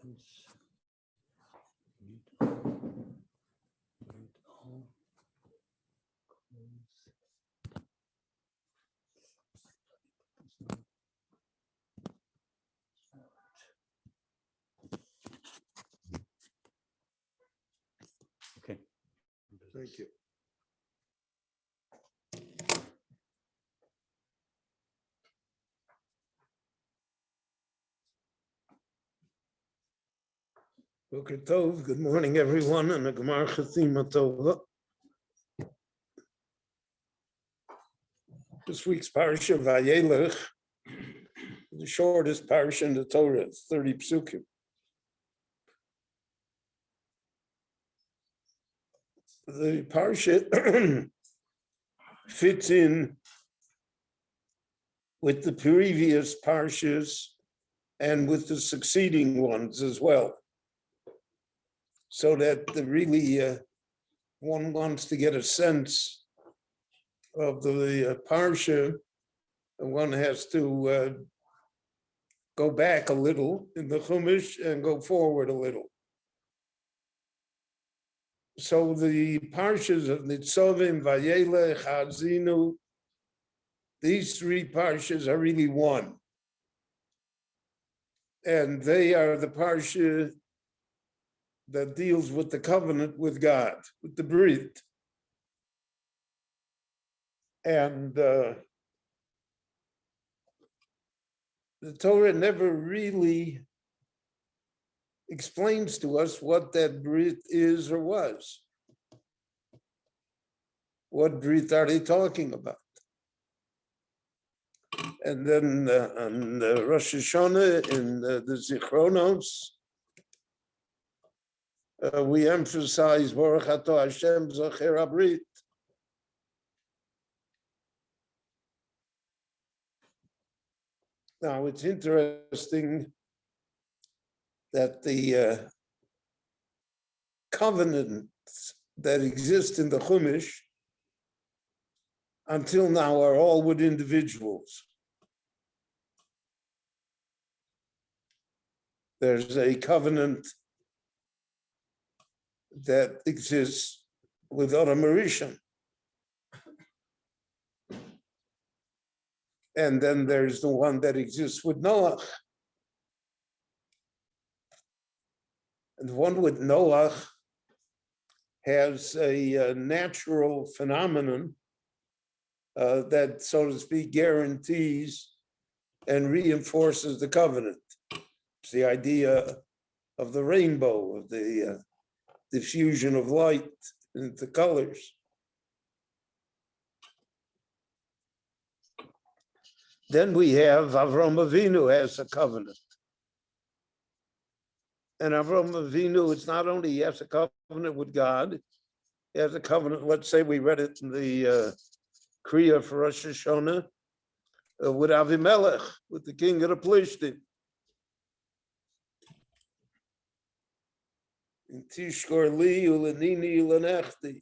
Okay. Thank you. Boker Tov, good morning, everyone, and a Gemar Chathima Tova. This week's Parsha Vayelech, the shortest Parsha in the Torah, it's 30 psukim. The Parsha fits in with the previous Parshas and with the succeeding ones as well. So that really one wants to get a sense of the Parsha, and one has to go back a little in the Chumash and go forward a little. So the Parshas of Nitzavim, Vayelech, Ha'azinu, these three Parshas are really one. And they are the Parsha that deals with the covenant with God, with the Brit. And the Torah never really explains to us what that Brit is or was. What Brit are they talking about? And then on Rosh Hashanah in the Zichronos, we emphasize Baruch Atah Hashem Zocher HaBrit. Now it's interesting that the covenants that exist in the Chumash until now are all with individuals. There's a covenant that exists with Adam Rishon. And then there's the one that exists with Noach. And the one with Noach has a natural phenomenon that, so to speak, guarantees and reinforces the covenant. It's the idea of the rainbow, of the diffusion of light into colors. Then we have Avram Avinu has a covenant. And Avram Avinu, it's not only he has a covenant with God, he has a covenant, let's say we read it in the Kriya for Rosh Hashanah, with Avimelech, with the king of the Plishtim. In Tishkor li ulenini ulenechti.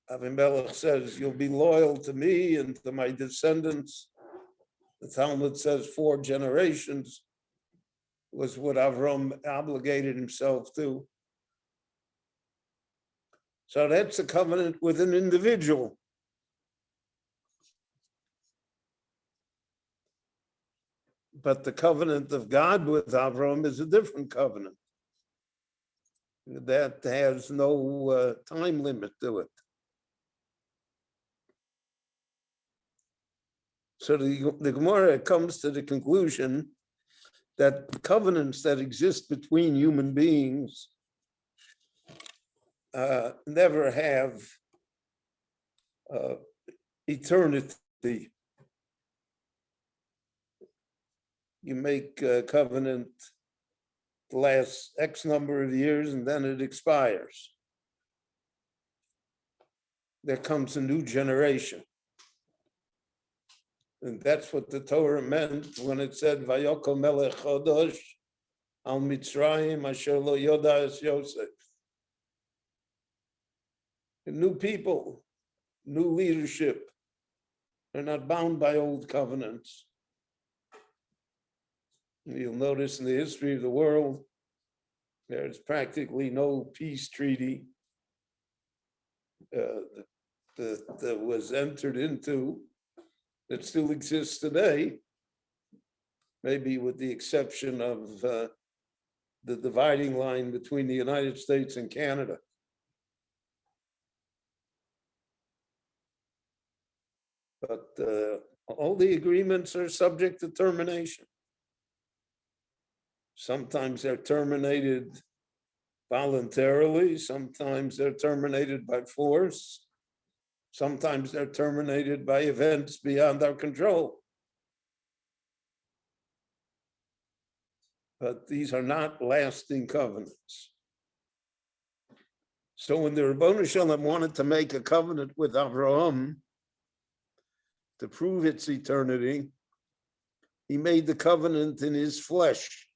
Avimelech says, you'll be loyal to me and to my descendants. The Talmud says 4 generations was what Avram obligated himself to. So that's a covenant with an individual. But the covenant of God with Avram is a different covenant. That has no time limit to it. So the Gemara comes to the conclusion that covenants that exist between human beings never have eternity. You make a covenant lasts X number of years and then it expires. There comes a new generation. And that's what the Torah meant when it said, Vayoko melech chodosh al Mitzrayim asher lo yoda es Yosef. New people, new leadership. They're not bound by old covenants. You'll notice in the history of the world, there's practically no peace treaty that was entered into that still exists today, maybe with the exception of the dividing line between the United States and Canada. But all the agreements are subject to termination. Sometimes they're terminated voluntarily, sometimes they're terminated by force, sometimes they're terminated by events beyond our control. But these are not lasting covenants. So when the Ribono Shel Olam wanted to make a covenant with Avraham to prove its eternity, he made the covenant in his flesh.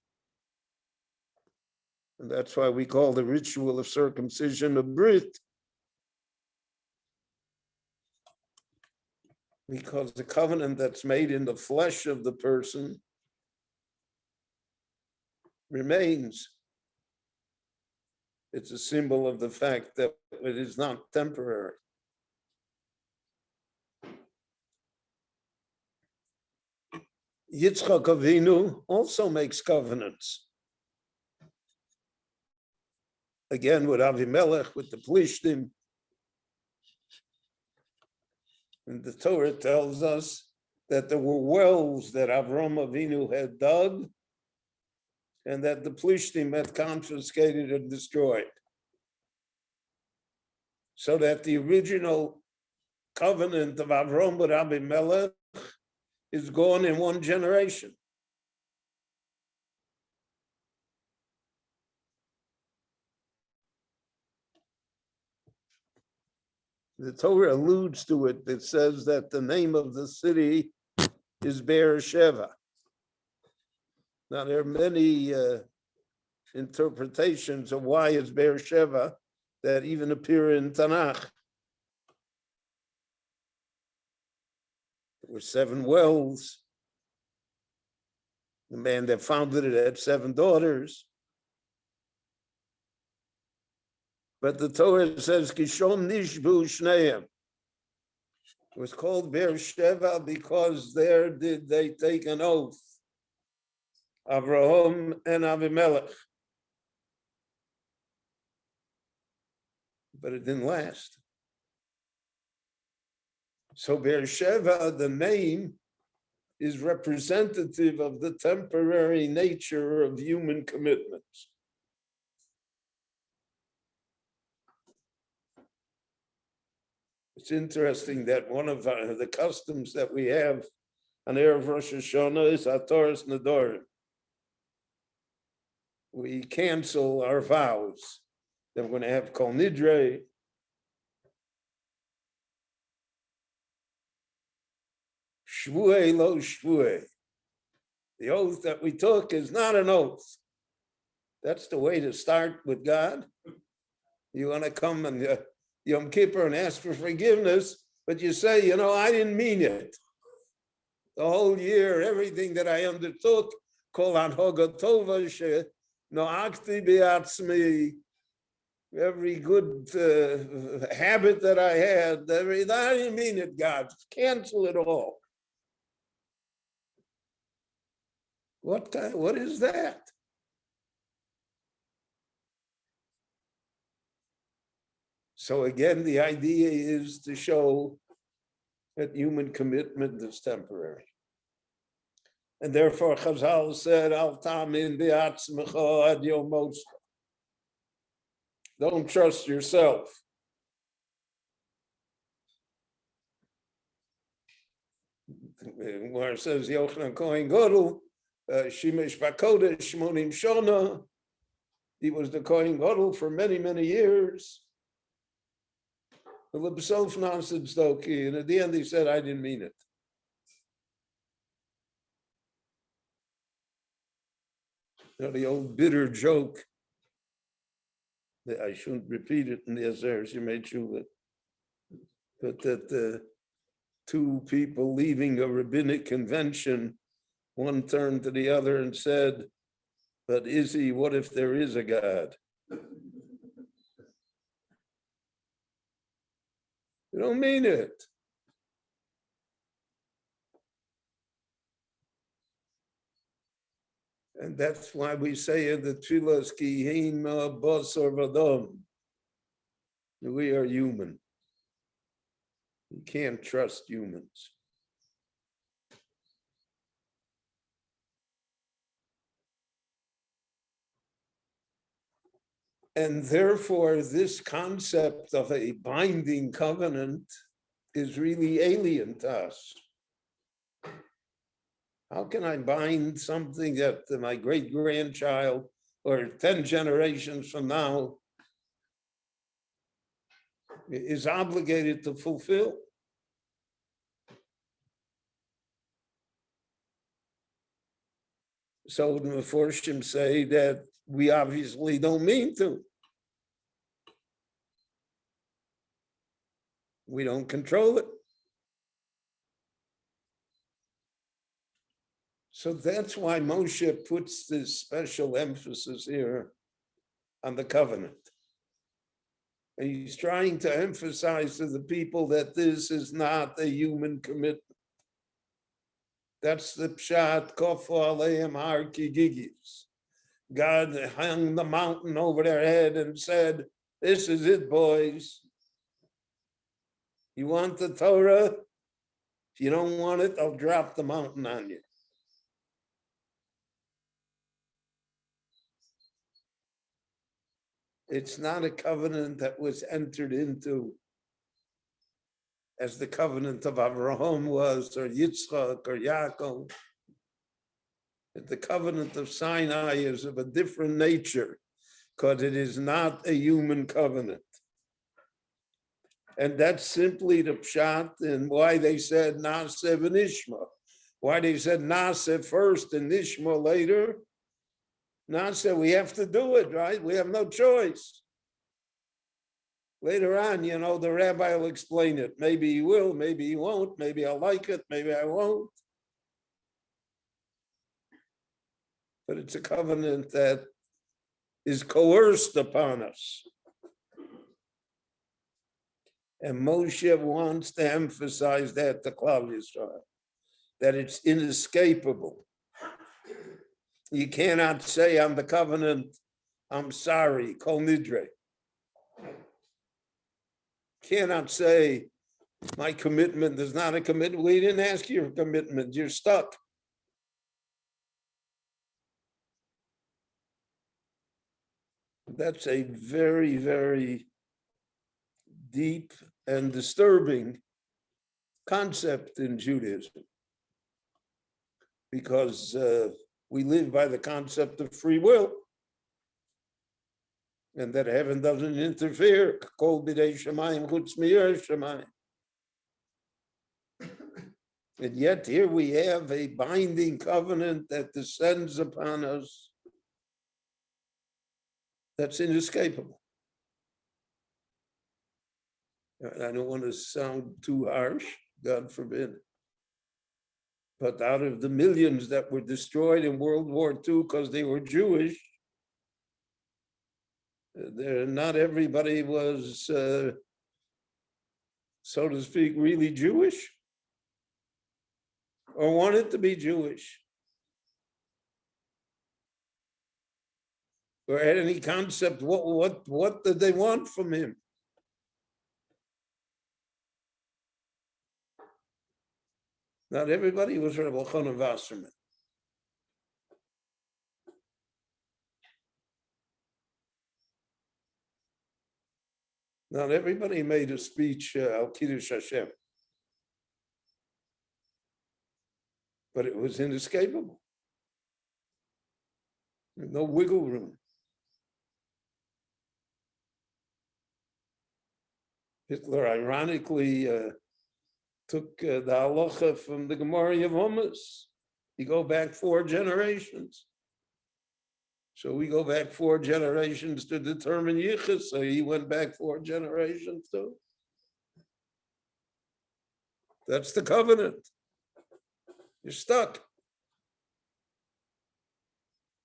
And that's why we call the ritual of circumcision a brit. Because the covenant that's made in the flesh of the person remains. It's a symbol of the fact that it is not temporary. Yitzchak Avinu also makes covenants. Again, with Avimelech, with the Plishtim. And the Torah tells us that there were wells that Avraham Avinu had dug and that the Plishtim had confiscated and destroyed. So that the original covenant of Avraham with Avimelech is gone in one generation. The Torah alludes to it. It says that the name of the city is Beersheba. Now, there are many interpretations of why it's Beersheba that even appear in Tanakh. There were 7 wells. The man that founded it had 7 daughters. But the Torah says, Kishon Nishbu Shneim. It was called Beersheba because there did they take an oath, Avraham and Avimelech. But it didn't last. So Beersheba, the name, is representative of the temporary nature of human commitments. It's interesting that one of the customs that we have on Erev Rosh Hashanah is Hatoras Nedorim. We cancel our vows. Then we're going to have Kol Nidre. Shvuei lo shvuei. The oath that we took is not an oath. That's the way to start with God. You want to come and Yom Kippur and ask for forgiveness, but you say, I didn't mean it. The whole year, everything that I undertook, kol hanhoga tova she noakti biatzmi, every good habit that I had, I didn't mean it, God. Cancel it all. What is that? So again, the idea is to show that human commitment is temporary. And therefore, Chazal said, Al tamin bi'atzmecha ad yom motcha. Don't trust yourself. Where it says, Yochanan Kohen Gadol, Shimesh Bakodesh Shmonim Shona. He was the Kohen Gadol for many, many years. And at the end, he said, I didn't mean it. The old bitter joke, that I shouldn't repeat it in the Azares, you made sure, but that 2 people leaving a rabbinic convention one turned to the other and said, "But Izzy, what if there is a God?" You don't mean it. And that's why we say in the tefillas, ki hein basar v'dam. We are human. You can't trust humans. And therefore, this concept of a binding covenant is really alien to us. How can I bind something that my great-grandchild or 10 generations from now is obligated to fulfill? So the Meforshim say that we obviously don't mean to. We don't control it. So that's why Moshe puts this special emphasis here on the covenant. And he's trying to emphasize to the people that this is not a human commitment. That's the pshat, kofu aleim har kigigis. God hung the mountain over their head and said, "This is it, boys. You want the Torah? If you don't want it, I'll drop the mountain on you." It's not a covenant that was entered into as the covenant of Abraham was, or Yitzchak, or Yaakov. The covenant of Sinai is of a different nature because it is not a human covenant. And that's simply the pshat and why they said Naaseh v'nishma. Why they said Naaseh first and Nishma later. Naaseh, we have to do it, right? We have no choice. Later on, the rabbi will explain it. Maybe he will, maybe he won't, maybe I'll like it, maybe I won't. But it's a covenant that is coerced upon us. And Moshe wants to emphasize that to Klal Yisrael, that it's inescapable. You cannot say on the covenant, "I'm sorry," kol nidre. Cannot say, "My commitment is not a commitment." We didn't ask you for commitment. You're stuck. That's a very, very deep and disturbing concept in Judaism, because we live by the concept of free will, and that heaven doesn't interfere. Kol b'dei shamayim chutz mi'yer shamayim. And yet here we have a binding covenant that descends upon us that's inescapable. I don't want to sound too harsh, God forbid. But out of the millions that were destroyed in World War II because they were Jewish, not everybody was, so to speak, really Jewish or wanted to be Jewish or had any concept. What did they want from him? Not everybody was Rebbe Elchanan Wasserman. Not everybody made a speech al Kiddush Hashem. But it was inescapable. No wiggle room. Hitler ironically took the halacha from the Gemara Yevamos. You go back 4 generations. So we go back 4 generations to determine yichus. So he went back 4 generations too. That's the covenant. You're stuck.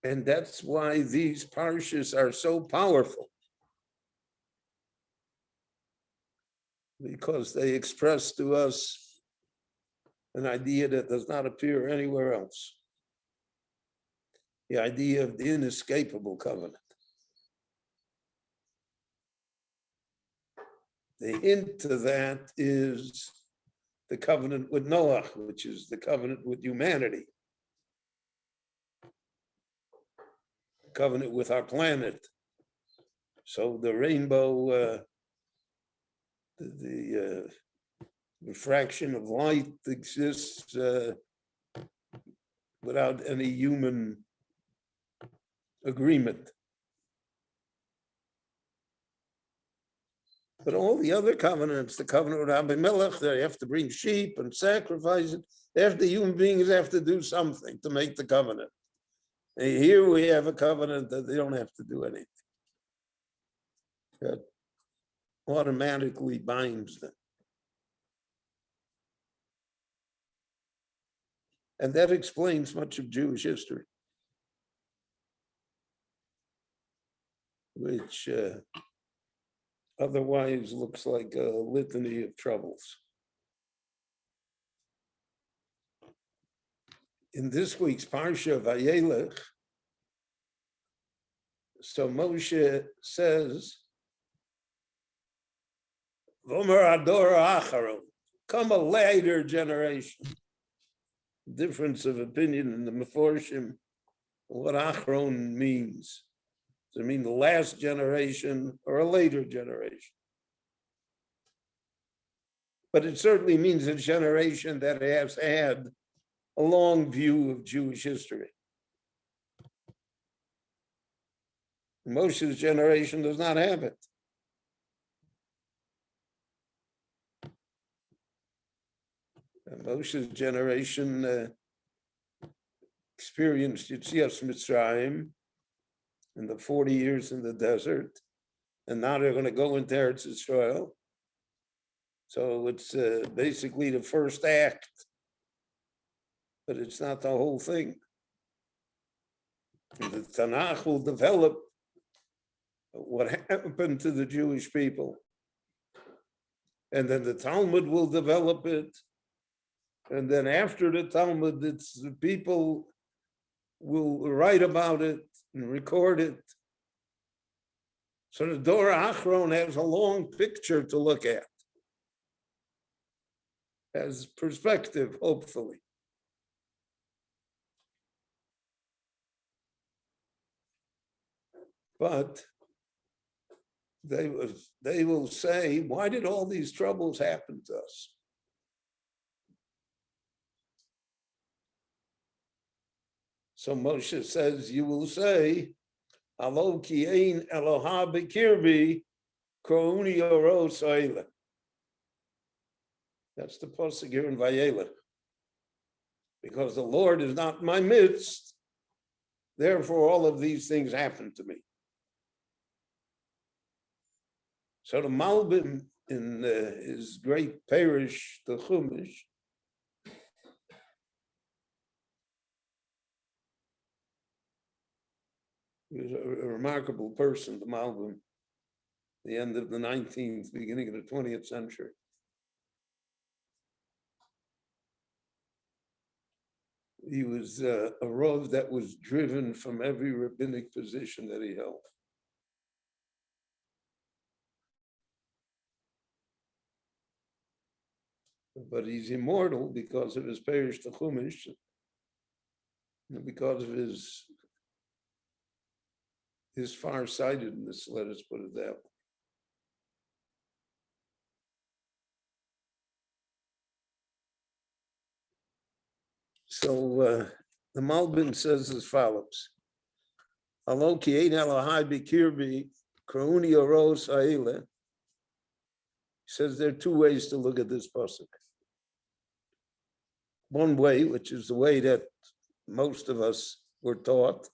And that's why these parshas are so powerful, because they express to us an idea that does not appear anywhere else. The idea of the inescapable covenant. The hint to that is the covenant with Noah, which is the covenant with humanity, covenant with our planet. So the rainbow, the refraction of light exists without any human agreement. But all the other covenants, the covenant with Abimelech, they have to bring sheep and sacrifice it. The human beings have to do something to make the covenant. And here we have a covenant that they don't have to do anything. That automatically binds them. And that explains much of Jewish history, which otherwise looks like a litany of troubles. In this week's Parsha Vayelech, so Moshe says, Vomer Ador Acharon, come a later generation. Difference of opinion in the Meforshim, what Acharon means. Does it mean the last generation or a later generation? But it certainly means a generation that has had a long view of Jewish history. Moshe's generation does not have it. Moshe's generation experienced Yetzias Mitzrayim in the 40 years in the desert, and now they're going to go into Eretz Yisrael. So it's basically the first act, but it's not the whole thing. And the Tanakh will develop what happened to the Jewish people, and then the Talmud will develop it. And then after the Talmud, it's the people will write about it and record it. So the Dor Achron has a long picture to look at, as perspective, hopefully. But they will say, why did all these troubles happen to us? So Moshe says, you will say, Alo ki ein Eloha b'kirbi, krouni oro soile. That's the pasuk here in Vayelech. Because the Lord is not in my midst, therefore all of these things happen to me. So the Malbim in his great parish, the Chumash, he was a remarkable person, the Malbim, the end of the 19th, beginning of the 20th century. He was a Rav that was driven from every rabbinic position that he held. But he's immortal because of his parish, the Chumash, and because of his farsightedness, let us put it that way. So the Malbim says as follows: Alo ki ein Elohai b'kirbi, krouni oro sa'ile. He says there are two ways to look at this pasuk. One way, which is the way that most of us were taught,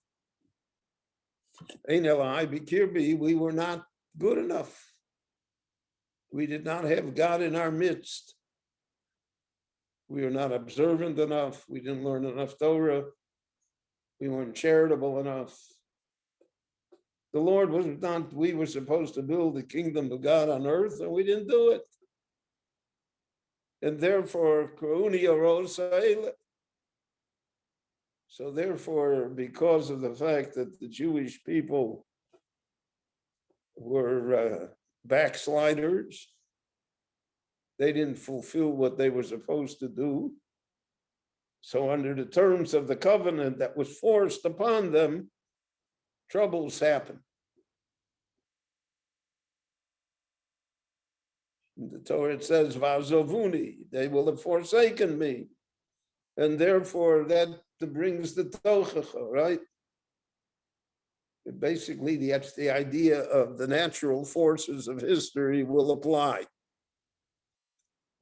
Ein Elohai b'kirbi, we were not good enough. We did not have God in our midst. We were not observant enough. We didn't learn enough Torah. We weren't charitable enough. The Lord was not, we were supposed to build the kingdom of God on earth, and we didn't do it. And therefore, so therefore, because of the fact that the Jewish people were backsliders, they didn't fulfill what they were supposed to do. So under the terms of the covenant that was forced upon them, troubles happened. In the Torah it says, Vazovuni, they will have forsaken me. And therefore that brings the tochacha, right? Basically, that's the idea of the natural forces of history will apply.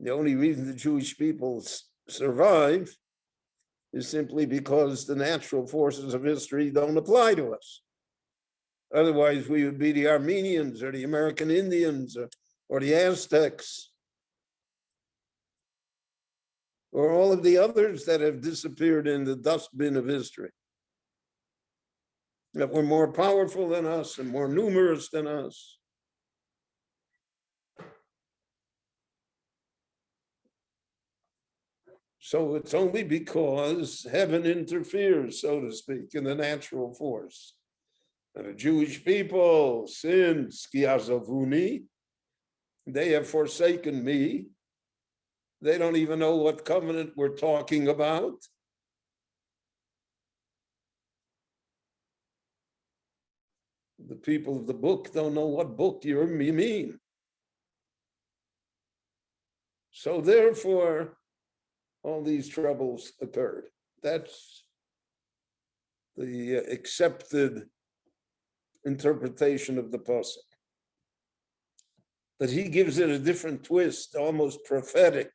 The only reason the Jewish people survive is simply because the natural forces of history don't apply to us. Otherwise, we would be the Armenians or the American Indians or the Aztecs or all of the others that have disappeared in the dustbin of history, that were more powerful than us and more numerous than us. So it's only because heaven interferes, so to speak, in the natural force. And the Jewish people, sin, skiazavuni, they have forsaken me. They don't even know what covenant we're talking about. The people of the book don't know what book you mean. So therefore, all these troubles occurred. That's the accepted interpretation of the pasuk. But he gives it a different twist, almost prophetic.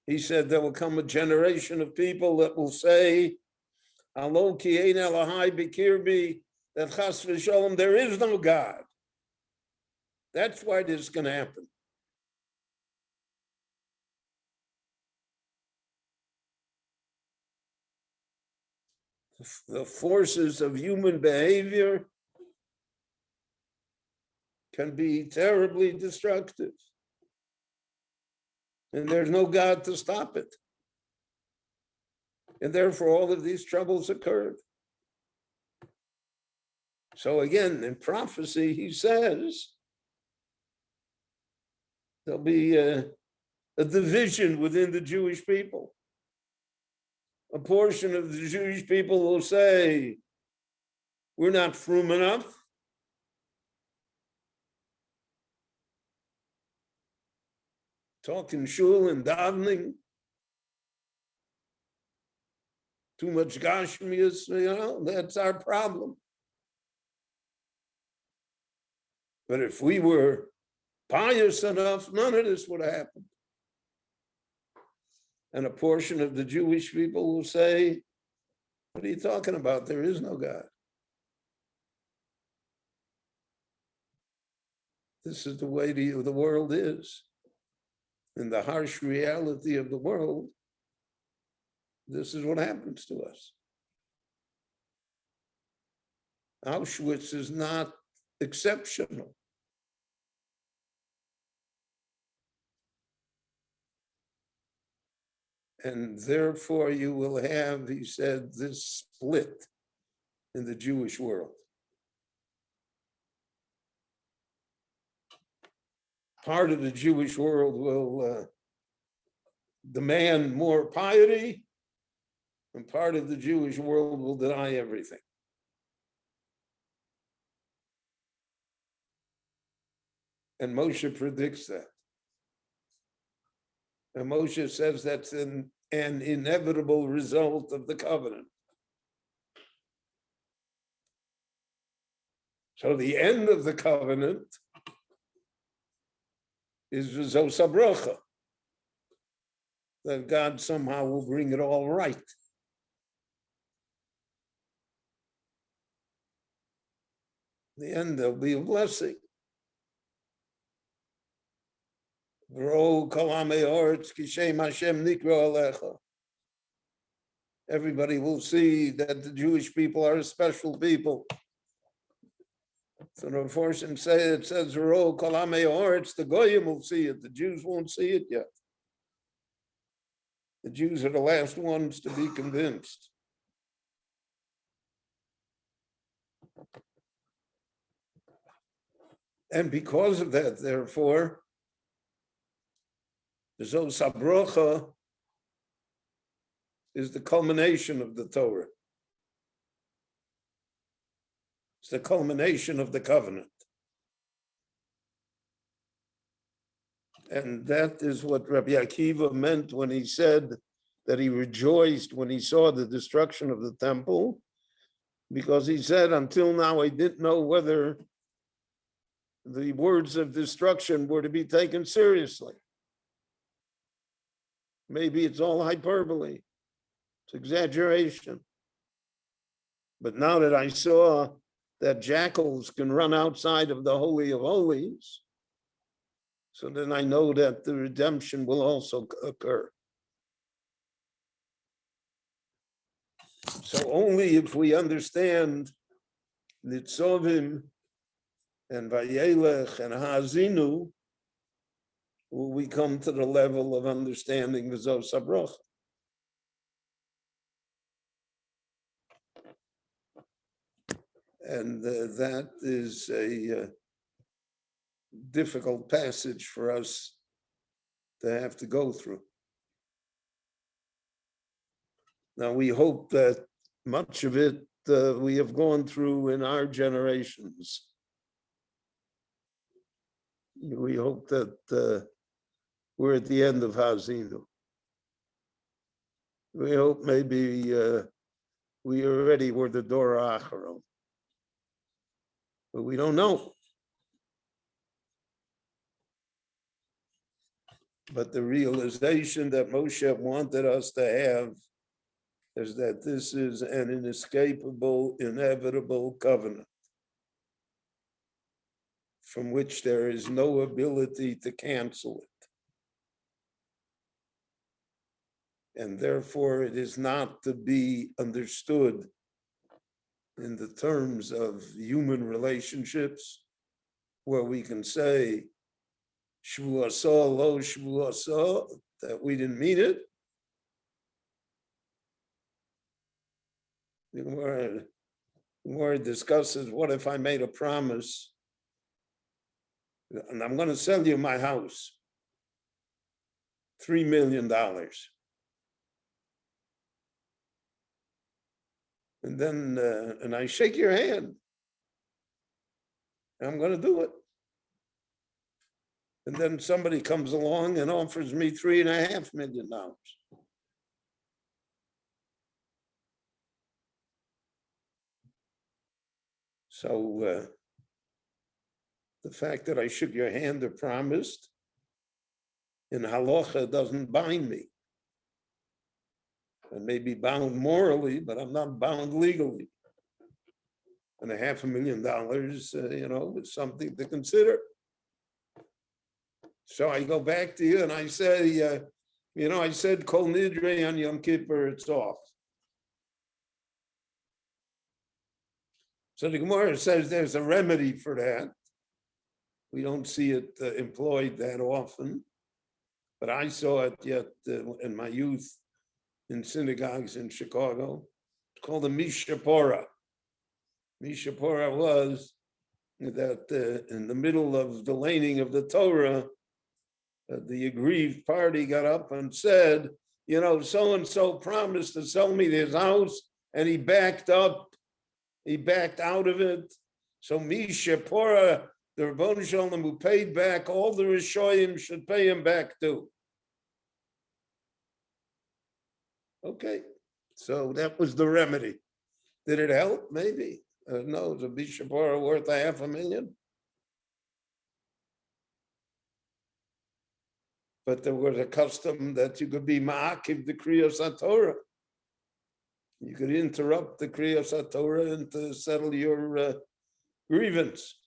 He said there will come a generation of people that will say, Alo ki ein Elohai bikirbi, that chas v'sholom, there is no God. That's why this is going to happen. The forces of human behavior can be terribly destructive. And there's no God to stop it. And therefore, all of these troubles occurred. So again, in prophecy, he says, there'll be a division within the Jewish people. A portion of the Jewish people will say, we're not frum enough. Talking shul and davening. Too much gashmias, that's our problem. But if we were pious enough, none of this would have happened. And a portion of the Jewish people will say, what are you talking about? There is no God. This is the way the world is. In the harsh reality of the world, this is what happens to us. Auschwitz is not exceptional. And therefore you will have, he said, this split in the Jewish world. Part of the Jewish world will demand more piety, and part of the Jewish world will deny everything. And Moshe predicts that. And Moshe says that's an inevitable result of the covenant. So the end of the covenant is v'zos habracha, that God somehow will bring it all right. In the end, there'll be a blessing. V'ro kol hamei haaretz kishem Hashem nikra alecha. everybody will see that the Jewish people are a special people. So the Fortune say it says Ro Kolame or it's the Goyim will see it. The Jews won't see it yet. The Jews are the last ones to be convinced. And because of that, therefore, the Zos HaBrocha is the culmination of the Torah. It's the culmination of the covenant. And that is what Rabbi Akiva meant when he said that he rejoiced when he saw the destruction of the temple, because he said, until now, I didn't know whether the words of destruction were to be taken seriously. Maybe it's all hyperbole, it's exaggeration. But now that I saw that jackals can run outside of the Holy of Holies, so then I know that the redemption will also occur. So only if we understand Nitzovim and Vayelech and Ha'azinu will we come to the level of understanding the Zos HaBrocha. And that is a difficult passage for us to have to go through. Now, we hope that much of it we have gone through in our generations. We hope that we're at the end of Hazinu. We hope maybe we already were the Dora Acharon. But we don't know. But the realization that Moshe wanted us to have is that this is an inescapable, inevitable covenant from which there is no ability to cancel it. And therefore, it is not to be understood in the terms of human relationships, where we can say, Shvu Asa, lo Shvu Asa, that we didn't mean it. The Gemara discusses, what if I made a promise and I'm going to sell you my house, $3 million. And then, and I shake your hand. I'm going to do it. And then somebody comes along and offers me $3.5 million. So the fact that I shook your hand or promised in halacha doesn't bind me. I may be bound morally, but I'm not bound legally. And $500,000, is something to consider. So I go back to you and I say, I said Kol Nidre on Yom Kippur, it's off. So the Gemara says there's a remedy for that. We don't see it employed that often, but I saw it yet in my youth in synagogues in Chicago. It's called a Mishapora. Mishapora was that in the middle of the laning of the Torah, the aggrieved party got up and said, so-and-so promised to sell me this house, and he backed up. He backed out of it. So Mishapora, the Rabbanu Shalom who paid back all the Rishoyim should pay him back too. Okay, so that was the remedy. Did it help? Maybe. No, the Mishapora worth $500,000. But there was a custom that you could be ma'akiv the Kriyas HaTorah. You could interrupt the Kriyas HaTorah and to settle your grievance.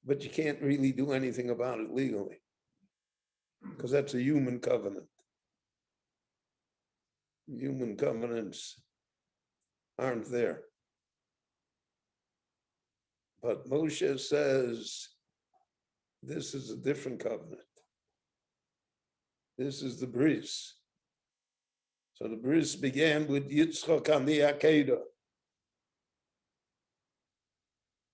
But you can't really do anything about it legally, because that's a human covenant. human covenants aren't there. But Moshe says, this is a different covenant. This is the bris. So the bris began with Yitzchak and the Akedah.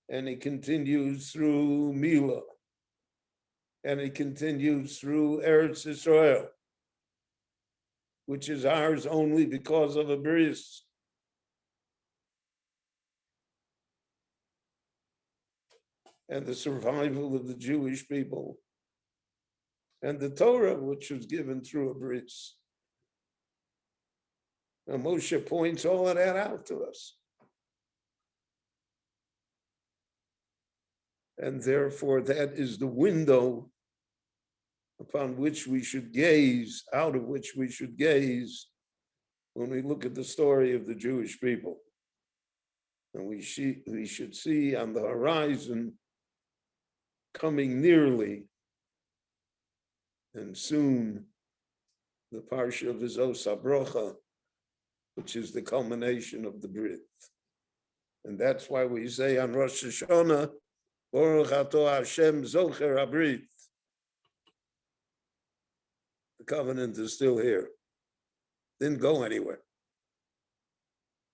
And it continues through Milah. And it continues through Eretz Israel, which is ours only because of a bris. And the survival of the Jewish people. And the Torah, which was given through a bris. And Moshe points all of that out to us. And therefore, that is the window upon which we should gaze, out of which we should gaze when we look at the story of the Jewish people. And we should see on the horizon, coming nearly, and soon, the Parsha of Vizos HaBrocha, which is the culmination of the Brit. And that's why we say on Rosh Hashanah, Baruch Atah Hashem Zocher HaBrit. The covenant is still here. Didn't go anywhere.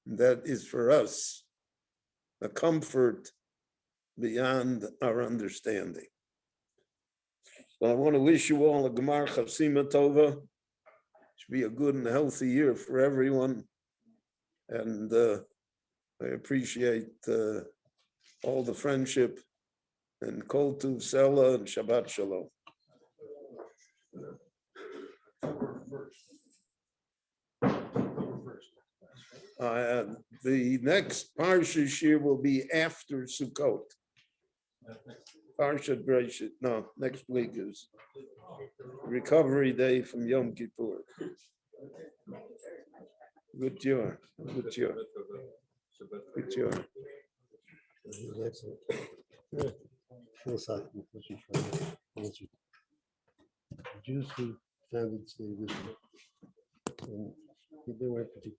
And that is for us a comfort beyond our understanding. So I want to wish you all a Gemar Chasima Tova. It should be a good and healthy year for everyone. And I appreciate all the friendship and Kol Tuv Sela and Shabbat Shalom. The next Parsha Shiur will be after Sukkot. Parsha Breshit. No, next week is recovery day from Yom Kippur. Good year. Good year. Good year. Jews who founded slavery, and they weren't particularly